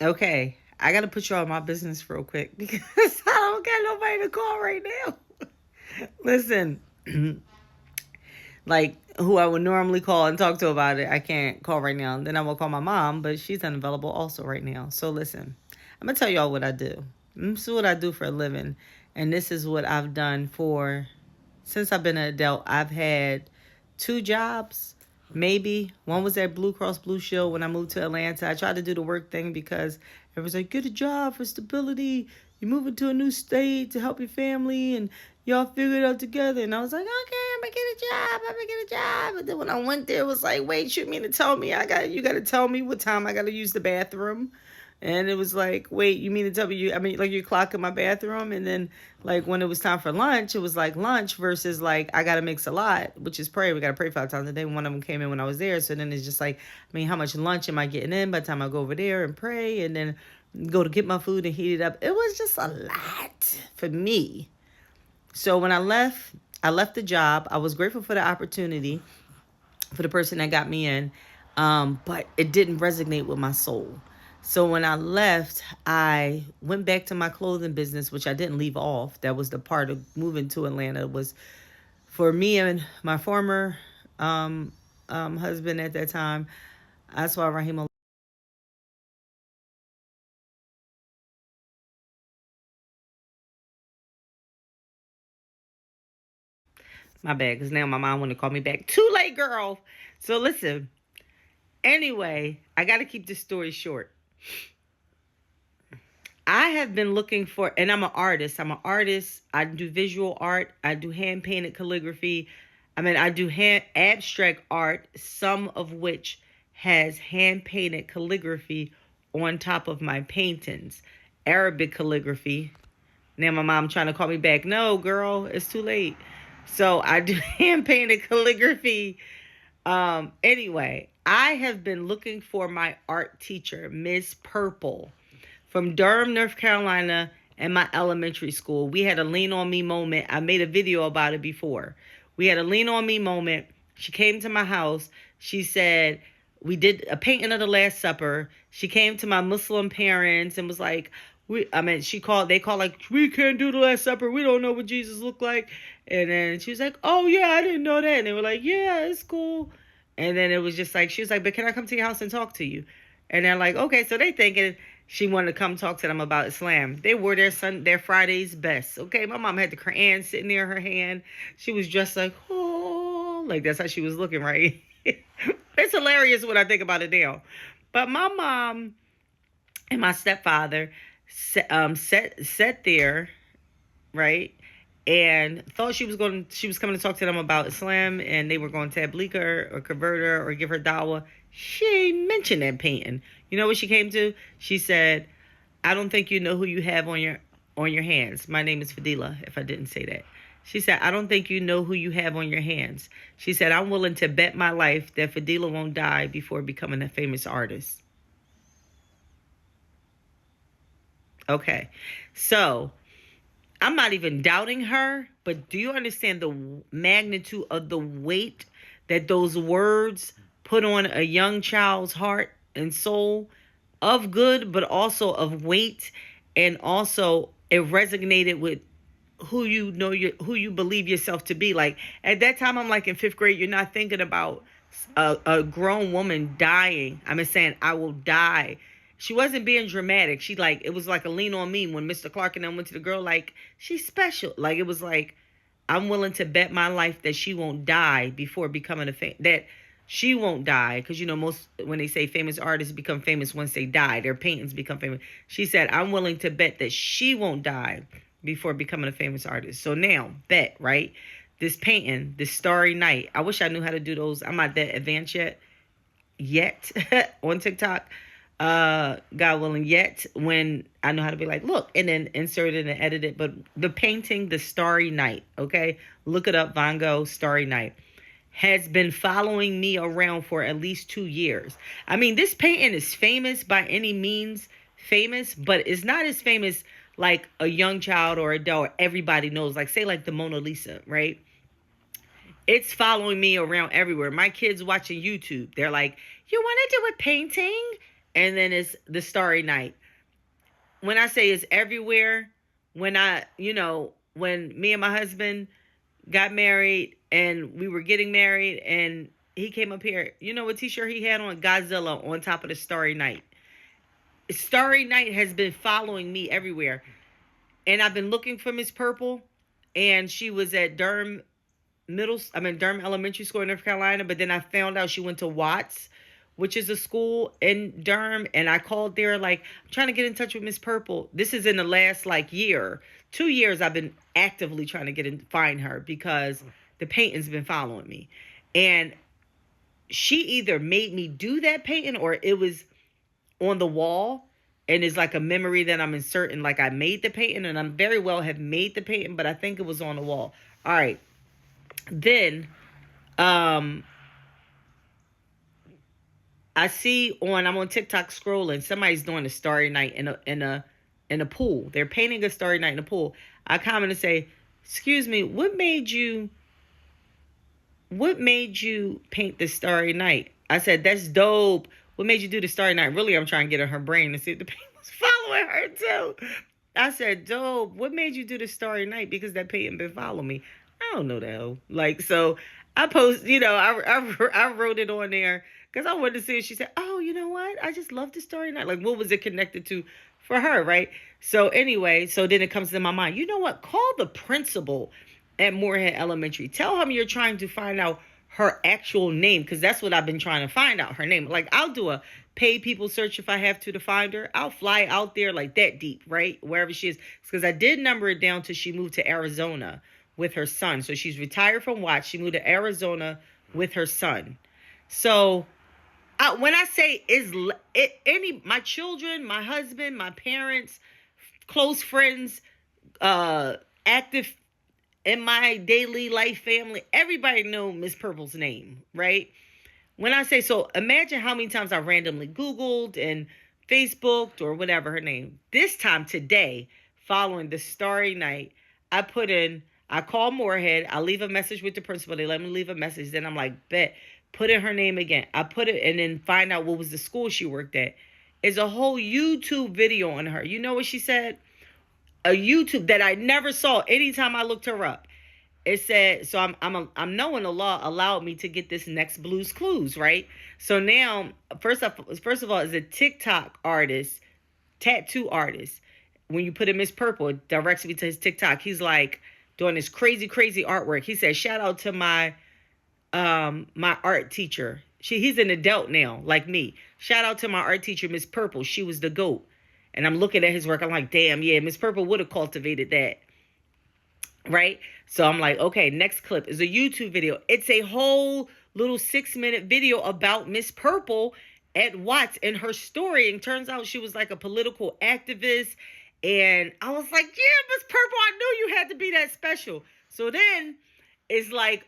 Okay, I gotta put you on my business real quick because I don't got nobody to call right now. Listen, like who I would normally call and talk to about it, I can't call right now. Then I will call my mom, but she's unavailable also right now. So listen, I'm gonna tell y'all what I do. This is what I do for a living, and this is what I've done for since I've been an adult. I've had two jobs, maybe one was at Blue Cross Blue Shield when I moved to Atlanta. I tried to do the work thing because it was like get a job for stability. You move into a new state to help your family, and y'all figure it out together. And I was like, okay, I'm gonna get a job. I'm gonna get a job. And then when I went there, it was like, wait, you mean to tell me you gotta tell me what time I gotta use the bathroom? And it was like, wait, you mean to tell me like you clock in my bathroom? And then like when it was time for lunch, it was like lunch versus like I gotta mix a lot, which is pray. We gotta pray 5 times a day. One of them came in when I was there, so then it's just like, I mean, how much lunch am I getting in by the time I go over there and pray, and then go to get my food and heat it up? It was just a lot for me. So when I left the job. I was grateful for the opportunity for the person that got me in, but it didn't resonate with my soul. So when I left, I went back to my clothing business, which I didn't leave off. That was the part of moving to Atlanta was for me and my former husband at that time. That's why Rahim. My bad, because now my mom want to call me back. Too late, girl. So listen. Anyway, I got to keep this story short. I have been looking for, and I'm an artist. I'm an artist. I do visual art. I do hand painted calligraphy. I mean, I do hand abstract art, some of which has hand painted calligraphy on top of my paintings. Arabic calligraphy. Now my mom trying to call me back. No, girl, it's too late. So I do hand painted calligraphy. Anyway, I have been looking for my art teacher, Miss Purple from Durham, North Carolina, and my elementary school. We had a lean on me moment. I made a video about it before. We had a lean on me moment. She came to my house. She said, we did a painting of the Last Supper. She came to my Muslim parents and was like, they called like, we can't do the Last Supper. We don't know what Jesus looked like. And then she was like, oh yeah, I didn't know that. And they were like, yeah, it's cool. And then it was just like, she was like, but can I come to your house and talk to you? And they're like, okay. So they thinking she wanted to come talk to them about Islam. They wore their Friday's best. Okay, my mom had the Quran sitting near her hand. She was dressed like, oh, like that's how she was looking, right? It's hilarious when I think about it now. But my mom and my stepfather sat there, right? And thought she was coming to talk to them about Islam, and they were going to tabligh her or convert her or give her dawah. She ain't mentioned that painting. You know what she came to? She said, "I don't think you know who you have on your hands. My name is Fadila. If I didn't say that." She said, "I don't think you know who you have on your hands." She said, "I'm willing to bet my life that Fadila won't die before becoming a famous artist." Okay, so I'm not even doubting her, but do you understand the magnitude of the weight that those words put on a young child's heart and soul of good, but also of weight, and also it resonated with who you believe yourself to be. Like at that time, I'm like in fifth grade. You're not thinking about a grown woman dying. I'm just saying I will die. She wasn't being dramatic. She like it was like a lean on me when Mr. Clark and then went to the girl like she's special. Like it was like I'm willing to bet my life that she won't die before becoming that she won't die because you know most when they say famous artists become famous once they die, their paintings become famous. She said I'm willing to bet that she won't die before becoming a famous artist. So now bet right this painting, this Starry Night. I wish I knew how to do those. I'm not that advanced yet on TikTok. God willing, yet when I know how to be like, look, and then insert it and edit it. But the painting, the Starry Night, okay, look it up, Van Gogh, Starry Night, has been following me around for at least 2 years. I mean, this painting is famous by any means, famous, but it's not as famous like a young child or adult. Everybody knows, like say like the Mona Lisa, right? It's following me around everywhere. My kids watching YouTube, they're like, "You want to do a painting?" and then it's the Starry Night. When I say it's everywhere, when me and my husband got married and we were getting married and he came up here, you know what t-shirt he had on? Godzilla on top of the Starry Night. Starry Night has been following me everywhere. And I've been looking for Miss Purple, and she was at Durham Durham Elementary School in North Carolina, but then I found out she went to Watts, which is a school in Durham, and I called there like, I'm trying to get in touch with Miss Purple. This is in the last like year, 2 years I've been actively trying to find her because the painting's been following me. And she either made me do that painting or it was on the wall and it's like a memory that I'm inserting, like I made the painting, and I'm very well have made the painting, but I think it was on the wall. All right. Then I see I'm on TikTok scrolling, somebody's doing a Starry Night in a pool. They're painting a Starry Night in a pool. I comment and say, "Excuse me, what made you paint the Starry Night?" I said, "That's dope. What made you do the Starry Night?" Really, I'm trying to get in her brain to see if the paint was following her too. I said, "Dope. What made you do the Starry Night?" Because that painting been following me. I don't know that. Like, so I post, I wrote it on there because I wanted to see it. She said, "Oh, you know what? I just love the Starry Night." Like, what was it connected to for her, right? So anyway, so then it comes to my mind. You know what? Call the principal at Moorhead Elementary. Tell him you're trying to find out her actual name, because that's what I've been trying to find out, her name. Like, I'll do a paid people search if I have to find her. I'll fly out there like that deep, right? Wherever she is. Because I did number it down till she moved to Arizona with her son. So she's retired from Watts. She moved to Arizona with her son. So when I say my children, my husband, my parents, close friends, active in my daily life family, everybody know Miss Purple's name, right? When I say so, imagine how many times I randomly Googled and Facebooked or whatever her name. This time today, following the Starry Night, I call Moorhead, I leave a message with the principal, they let me leave a message, then I'm like, bet, put in her name again. I put it and then find out what was the school she worked at. It's a whole YouTube video on her. You know what she said? A YouTube that I never saw anytime I looked her up. It said, so I'm knowing the law allowed me to get this next Blue's Clues, right? So now, first of all, is a TikTok artist, tattoo artist. When you put in Miss Purple, it directs me to his TikTok. He's like doing this crazy, crazy artwork. He said, shout out to my art teacher. He's an adult now, like me. Shout out to my art teacher, Miss Purple. She was the GOAT. And I'm looking at his work. I'm like, damn, yeah, Miss Purple would have cultivated that. Right? So I'm like, okay, next clip is a YouTube video. It's a whole little 6-minute video about Miss Purple at Watts and her story. And turns out she was like a political activist. And I was like, yeah, Miss Purple, I knew you had to be that special. So then it's like,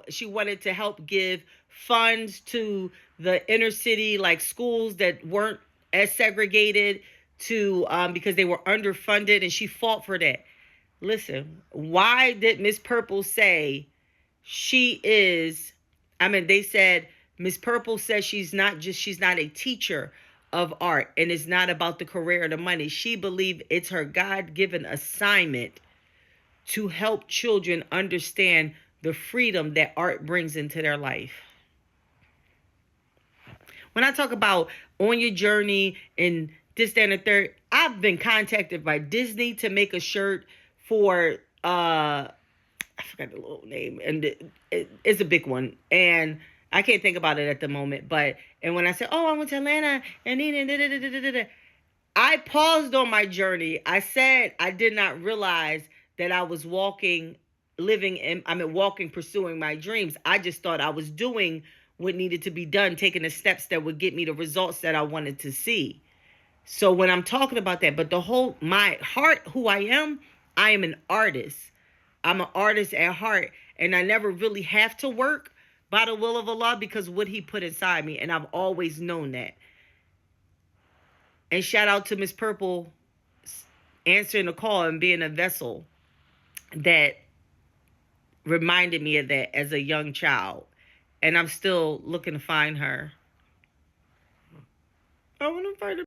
she wanted to help give funds to the inner city, like schools that weren't as segregated because they were underfunded, and she fought for that. Listen, why did Miss Purple say she is, they said Miss Purple says she's not a teacher of art, and it's not about the career or the money. She believed it's her God-given assignment to help children understand the freedom that art brings into their life. When I talk about on your journey and this, that, and the third, I've been contacted by Disney to make a shirt for, I forgot the little name, and it's a big one. And I can't think about it at the moment. And when I said, oh, I went to Atlanta, and I paused on my journey. I said I did not realize that I was walking, pursuing my dreams. I just thought I was doing what needed to be done, taking the steps that would get me the results that I wanted to see. So when I'm talking about that, but my heart, who I am an artist. I'm an artist at heart, and I never really have to work by the will of Allah because what he put inside me, and I've always known that. And shout out to Miss Purple answering the call and being a vessel that reminded me of that as a young child. And I'm still looking to find her. I want to fight